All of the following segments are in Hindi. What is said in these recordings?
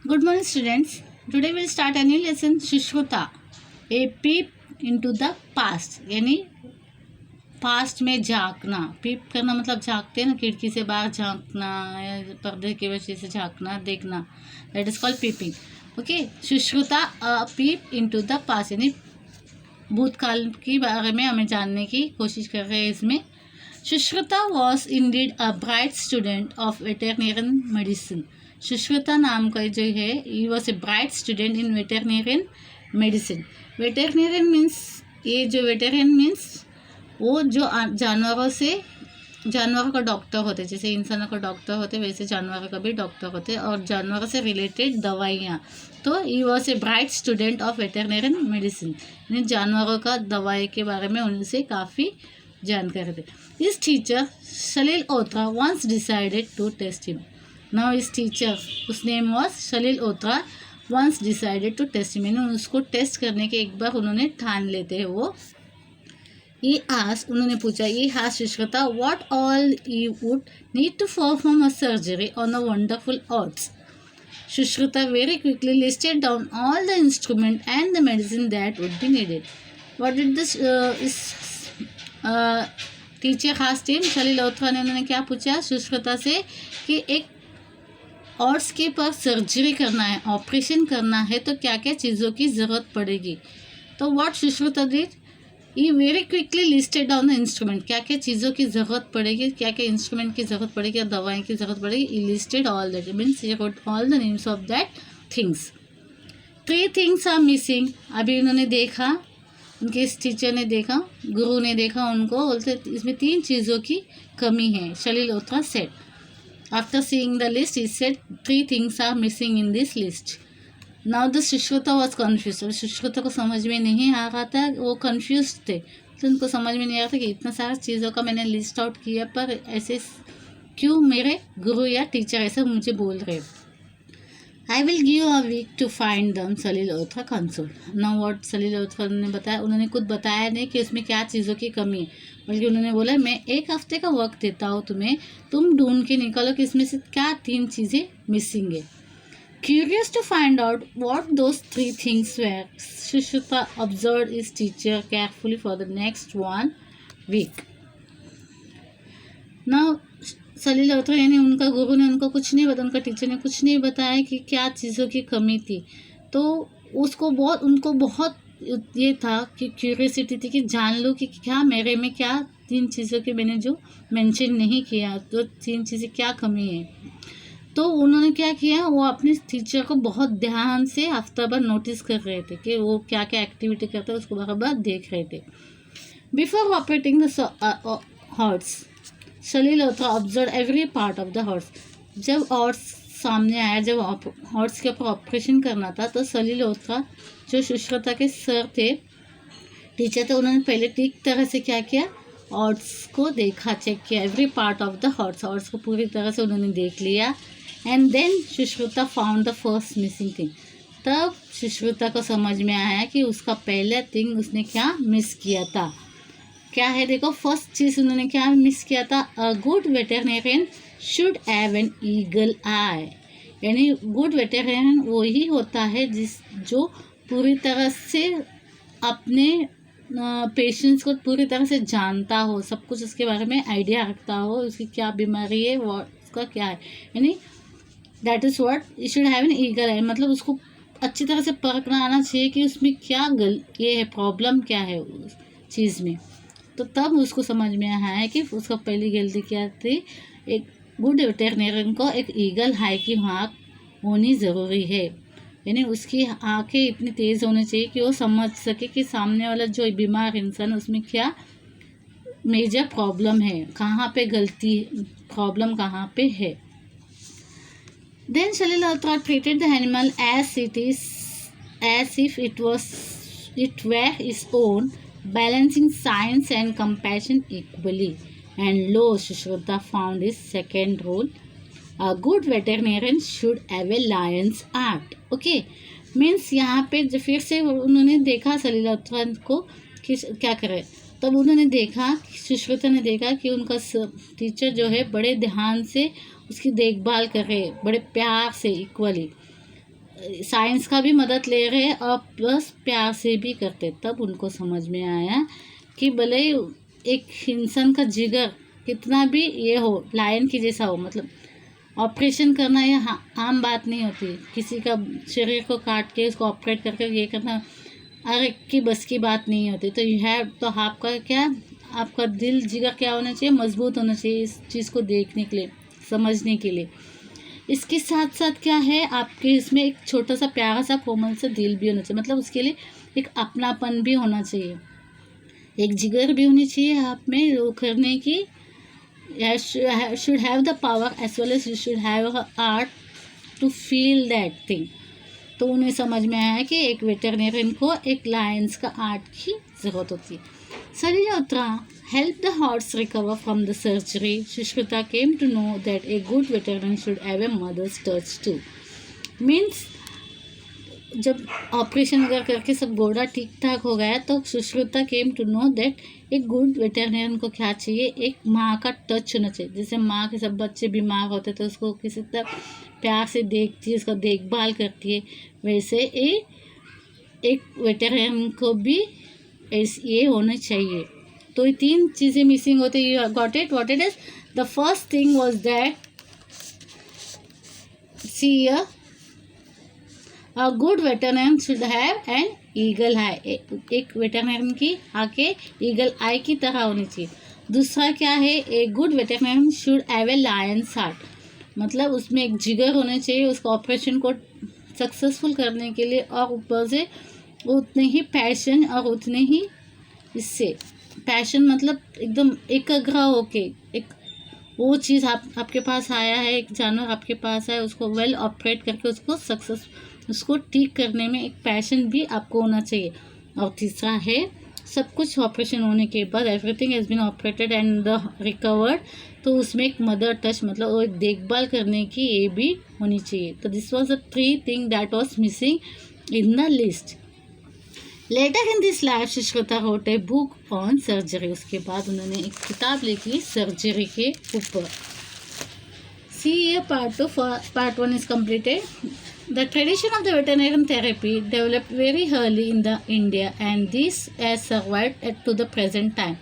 Good morning, students. Today we'll start a new lesson, Shushruta. A peep into the past. यानी पास्ट में झांकना. पीप करना मतलब झांकते हैं ना, खिड़की से बाहर झांकना या पर्दे की वजह से झांकना, देखना. That is called peeping. Okay. Sushruta a peep into the past यानी भूतकाल के बारे में हमें जानने की कोशिश कर रहे हैं इसमें. Sushruta was indeed a bright student of veterinarian medicine. Sushruta नाम का जो है, he was a bright student in veterinarian medicine. Veterinarian means, ये जो वेटरनरियन मीन्स वो जो जानवरों का डॉक्टर होते, जैसे इंसानों का डॉक्टर होते वैसे जानवरों का भी डॉक्टर होते, और जानवरों से रिलेटेड दवाइयाँ. तो he was a bright student of veterinarian medicine यानी जानवरों का दवाई के बारे में उनसे काफ़ी जानकारी थे. His teacher Salihotra once decided to test him. Now his teacher, his name was Salihotra, once decided to test him यानी उसको टेस्ट करने के एक बार उन्होंने ठान लेते हैं वो. ये आस्क्ड, उन्होंने पूछा, ये asked Sushruta what all you would need to perform a surgery on a wonderful ऑर्ट्स. Shushruta very quickly listed down all the instrument and the medicine that would be needed. What did this teacher asked him? सलील ओत्रा ने उन्होंने क्या पूछा सुश्रुता से कि एक ऑर्ट्स के पर सर्जरी करना है, ऑपरेशन करना है, तो क्या क्या चीज़ों की ज़रूरत पड़ेगी. तो व्हाट सुश्रुता डिड, ये very quickly listed down the instrument, क्या क्या चीज़ों की ज़रूरत पड़ेगी, क्या क्या इंस्ट्रूमेंट की ज़रूरत पड़ेगी और दवाई की ज़रूरत पड़ेगी. He listed all that means he wrote all the names of that things. 3 things are missing. अभी उन्होंने देखा, उनके इस टीचर ने देखा, गुरु ने देखा उनको, बोलते इसमें 3 चीज़ों की कमी है. Salihotra said. After seeing the list he said 3 things are missing in this list. Now the Sushruta was confuse. और सुश्रुता को समझ में नहीं आ रहा था, वो कन्फ्यूज थे. तो उनको समझ में नहीं आ रहा था कि इतना सारा चीज़ों का मैंने लिस्ट आउट किया, पर ऐसे क्यों मेरे गुरु या टीचर ऐसे मुझे बोल रहे. I will give a week to find them, Salihotra console. Now what Salihotra ने बताया, उन्होंने खुद बताया नहीं कि उसमें क्या चीज़ों की कमी है, बल्कि उन्होंने बोला मैं 1 हफ्ते का वक्त देता हूँ तुम्हें, तुम ढूंढ के निकालो कि इसमें से क्या 3 चीज़ें मिसिंग है. Curious to find out what those 3 things were, Sushruta observed his teacher carefully for the next 1 week. Now, सलील ओत्रा यानी उनका गुरु ने उनको कुछ नहीं बताया, उनका टीचर ने कुछ नहीं बताया कि क्या चीज़ों की कमी थी. तो उनको बहुत ये था कि क्यूरियोसिटी थी कि जान लो कि क्या मेरे में क्या 3 चीज़ों के मैंने जो मेंशन नहीं किया, तो 3 चीज़ें क्या कमी है. तो उन्होंने क्या किया, वो अपने टीचर को बहुत ध्यान से हफ्ता भर नोटिस कर रहे थे कि वो क्या क्या एक्टिविटी करते हैं, उसको बार देख रहे थे. Before operating the horse, Salihotra observe every part of the horse. जब हॉर्स सामने आया, जब हॉर्स के ऊपर ऑपरेशन करना था, तो सलील ओत्रा जो सुश्रुता के सर थे, टीचर थे, उन्होंने पहले ठीक तरह से क्या किया, हॉर्स को देखा, चेक किया, every part of the horse को पूरी तरह से उन्होंने देख लिया. And then Sushruta found the first missing thing. तब सुश्रुता को समझ में आया कि उसका पहला थिंग उसने क्या मिस किया था. क्या है, देखो, फर्स्ट चीज़ उन्होंने क्या मिस किया था, a good veterinarian should have an eagle eye. यानी गुड वेटरनरियन वो ही होता है जो पूरी तरह से अपने पेशेंट्स को पूरी तरह से जानता हो, सब कुछ उसके बारे में आइडिया रखता हो, उसकी क्या बीमारी है, वो उसका क्या है. यानी that is what you should have an eagle eye, मतलब उसको अच्छी तरह से परखना आना चाहिए कि उसमें क्या ये है, प्रॉब्लम क्या है उस चीज़ में. तो तब उसको समझ में आया है कि उसका पहली गलती क्या थी. एक गुड वेटरनरियन को एक ईगल आई की आँख होनी ज़रूरी है. यानी उसकी आँखें इतनी तेज़ होनी चाहिए कि वो समझ सके कि सामने वाला जो बीमार इंसान, उसमें क्या मेजर प्रॉब्लम है, कहाँ पे गलती, प्रॉब्लम कहाँ पे है. Then Shalil Otra treated the animal as if it were his own, balancing science and compassion equally. And lo, Sushruta found his second rule: a good veterinarian should have a lion's heart. Okay, means यहाँ पे फिर से उन्होंने देखा सलील ओत्रा को कि क्या करे. तब उन्होंने देखा, सुश्रुता ने देखा कि उनका टीचर जो है बड़े ध्यान से उसकी देखभाल कर रहे, बड़े प्यार से, इक्वली. साइंस का भी मदद ले रहे और प्लस प्यार से भी करते। तब उनको समझ में आया कि भले ही एक इंसान का जिगर कितना भी ये हो, लायन की जैसा हो, मतलब ऑपरेशन करना ये आम बात नहीं होती। किसी का शरीर को काट के उसको ऑपरेट करके ये करना हर एक की बस की बात नहीं होती। तो यू हैव, तो आपका क्या, आपका दिल जिगर क्या होना चाहिए, मजबूत होना चाहिए इस चीज़ को देखने के लिए, समझने के लिए। इसके साथ साथ क्या है, आपके इसमें एक छोटा सा प्यारा सा कोमल सा दिल भी होना चाहिए, मतलब उसके लिए एक अपनापन भी होना चाहिए, एक जिगर भी होनी चाहिए आप में वो करने की। should have the power as well as you should have a art to feel that thing। तो उन्हें समझ में आया कि एक वेटरनेरियन को एक लायंस का आर्ट की ज़रूरत होती है। Salilottra helped the horse recover from the surgery. Shushruta came to know that a good veterinarian should have a mother's touch too। Means जब ऑपरेशन वगैरह करके सब घोड़ा ठीक ठाक हो गया तो Sushruta came to know that एक गुड वेटरनेरियन को क्या चाहिए, एक माँ का टच होना चाहिए। जैसे माँ के सब बच्चे बीमार होते तो उसको किसी तरह प्यार से देखती है, उसका देखभाल करती है, वैसे एक वेटरनेरियन को भी ये होना चाहिए। तो ये 3 चीज़ें मिसिंग होते। You got it, what it is. The first thing was that see A good veterinarian should have an eagle eye। एक वेटरनरियन की आंखें ईगल आई की तरह होनी चाहिए। दूसरा क्या है, a good veterinarian should have a lion's heart, मतलब उसमें एक जिगर होना चाहिए उसको ऑपरेशन को सक्सेसफुल करने के लिए, और ऊपर से उतने ही पैशन और उतने ही इससे पैशन, मतलब एकदम एकाग्र होके एक वो चीज़ आपके पास आया है, एक जानवर आपके पास है, उसको वेल ऑपरेट करके उसको ठीक करने में एक पैशन भी आपको होना चाहिए। और तीसरा है, सब कुछ ऑपरेशन होने के बाद everything has been operated and the recovered, तो उसमें एक मदर टच, मतलब वो एक देखभाल करने की ये भी होनी चाहिए। तो this was the 3 thing that was missing in the list. Later in this life Sushruta wrote a book on surgery. उसके बाद उन्होंने एक किताब लिखी सर्जरी के ऊपर। See a part 1 is completed। The tradition of the veterinarian therapy developed very early in India, and this has survived to the present time.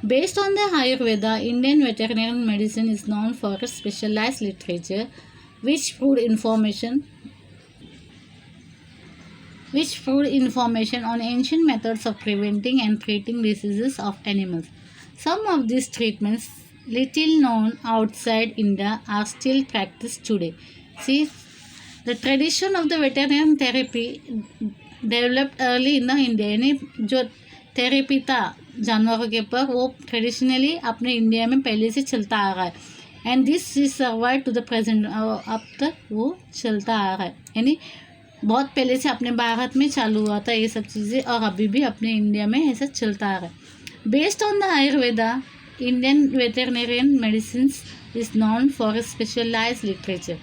Based on the Ayurveda, Indian veterinary medicine is known for its specialized literature, which proved information on ancient methods of preventing and treating diseases of animals. Some of these treatments, little known outside India, are still practiced today. See, the tradition of the veterinarian therapy developed early in the India, यानी जो थेरेपी था जानवरों के ऊपर वो ट्रेडिशनली अपने इंडिया में पहले से चलता आ रहा है, and this is survive to the present, अब तक वो चलता आ रहा है, यानी बहुत पहले से अपने भारत में चालू हुआ था ये सब चीज़ें, और अभी भी अपने इंडिया में ऐसा चलता आ रहा है। Based on the Ayurveda, Indian veterinarian medicine is known for specialised literature.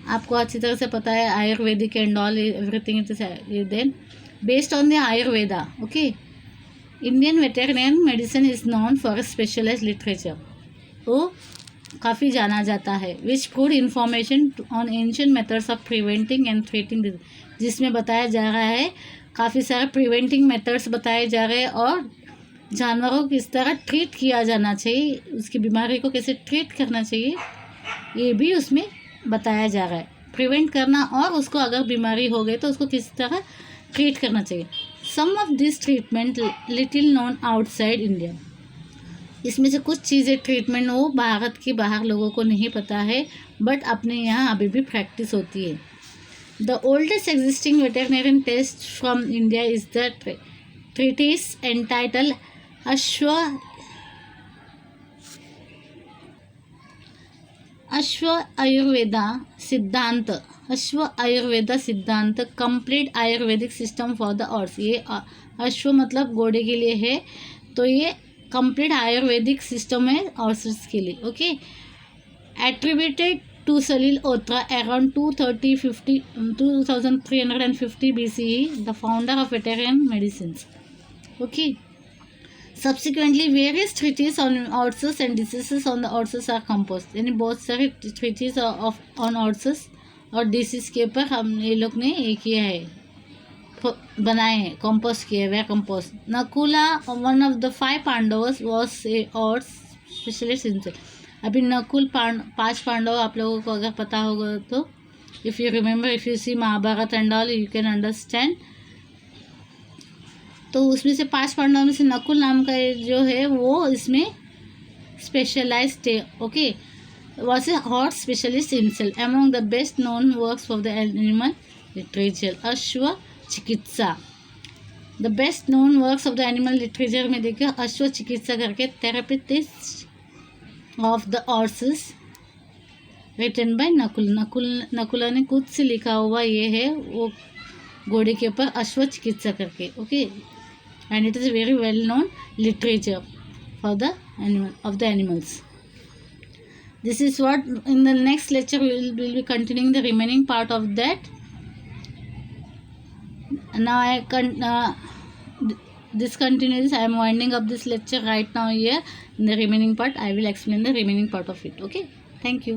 आपको अच्छी तरह से पता है Ayurvedic and all everything then based on the Ayurveda, okay. Indian veterinarian medicine is known for specialised literature, वो काफ़ी जाना जाता है। Which food information on ancient methods of preventing and treating, जिसमें बताया जा रहा है काफ़ी सारे प्रिवेंटिंग मेथड्स बताए जा रहे हैं, और जानवरों को किस तरह ट्रीट किया जाना चाहिए, उसकी बीमारी को कैसे ट्रीट करना चाहिए, ये भी उसमें बताया जा रहा है। प्रिवेंट करना और उसको अगर बीमारी हो गई तो उसको किस तरह ट्रीट करना चाहिए। Some of this treatment little known outside India, इसमें से कुछ चीज़ें ट्रीटमेंट वो भारत के बाहर लोगों को नहीं पता है, बट अपने यहाँ अभी भी प्रैक्टिस होती है। The oldest existing veterinarian test from India is the treatise entitled Ashva Ayurveda Siddhanta complete Ayurvedic system for the horse. ये अश्व मतलब घोड़े के लिए है, तो ये कंप्लीट आयुर्वेदिक सिस्टम है हॉर्सेस के लिए, okay. Attributed to Salihotra around 2350 BCE, the founder of veterinary medicine, okay. Subsequently, various treatises on horses and diseases on the horses are composed. यानी बहुत सारे treatises on horses और डिसीज के ऊपर हम ये लोग ने ये किया है, बनाए हैं, कंपोस्ट किए हुए compost. Nakula one of the 5 Pandavas was a और स्पेशलिस्ट इन। अभी नकुल 5 पांडव आप लोगों को अगर पता होगा तो if you remember, if you see Mahabharat and all, you can understand. तो उसमें से 5 पांडव में से नकुल नाम का जो है वो इसमें स्पेशलाइज्ड है। Okay, was a horse specialist himself. Among the best known works of the animal literature, Ashva Chikitsa. The best known works of the animal literature में देखिए अश्व चिकित्सा करके therapeutics of the horses written by Nakula ने खुद से लिखा हुआ ये है वो घोड़े के ऊपर अश्व चिकित्सा करके। Okay, and it is a very well known literature for the animal of the animals. This is what in the next lecture we will be continuing the remaining part of that. Now discontinue this. I am winding up this lecture right now here. In the remaining part I will explain the remaining part of it. Okay, thank you.